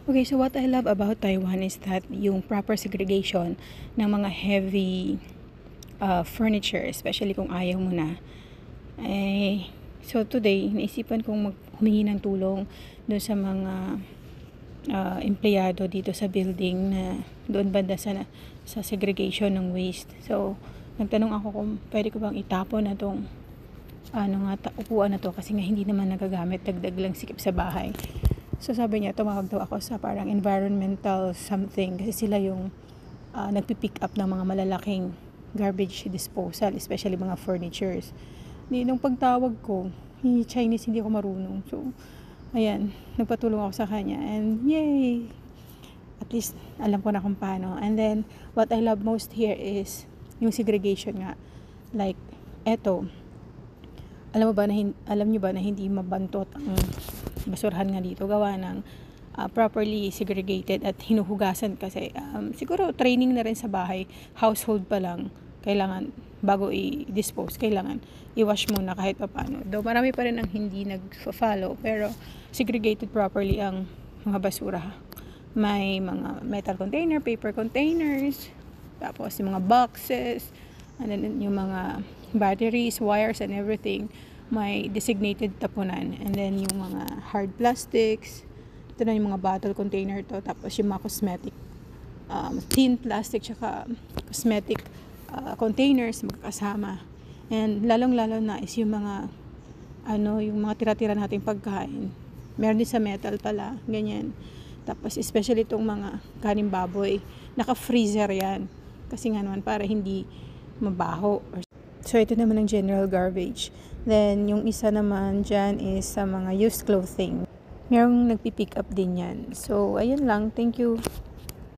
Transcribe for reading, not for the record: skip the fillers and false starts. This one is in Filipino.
Okay, so what I love about Taiwan is that yung proper segregation ng mga heavy furniture, especially kung ayaw mo na. So today, naisipan kong humingi ng tulong doon sa mga empleyado dito sa building na doon banda sa segregation ng waste. So, nagtanong ako kung pwede ko bang itapon na tong upuan na to kasi nga hindi naman nagagamit, dagdag lang sikip sa bahay. So sabi niya, tumawag daw ako sa parang environmental something kasi sila yung nagpipick up ng mga malalaking garbage disposal, especially mga furnitures. Nung pagtawag ko, Chinese, hindi ako marunong. So, ayan, nagpatulong ako sa kanya and yay! At least, alam ko na kung paano. And then, what I love most here is yung segregation nga. Like, eto, alam niyo ba na hindi mabantot ang basurahan nga dito gawa ng properly segregated at hinuhugasan kasi siguro training na rin sa bahay, household pa lang, kailangan bago i-dispose, kailangan i-wash muna kahit pa paano. Though marami pa rin ang hindi nag-follow, pero segregated properly ang mga basura. May mga metal container, paper containers, tapos yung mga boxes, and then yung mga batteries, wires, and everything, may designated tapunan. And then yung mga hard plastics, ito na yung mga bottle container to, tapos yung mga cosmetic, thin plastic, tsaka cosmetic containers magkasama. And lalong-lalo na is yung mga yung mga tira-tira nating pagkain. Meron din sa metal pala, ganyan. Tapos especially itong mga kaning baboy, naka-freezer yan. Kasi nga naman para hindi mabaho. So ito naman ang general garbage. Then yung isa naman dyan is sa mga used clothing. Merong nagpipick up din yan. So ayun lang, thank you.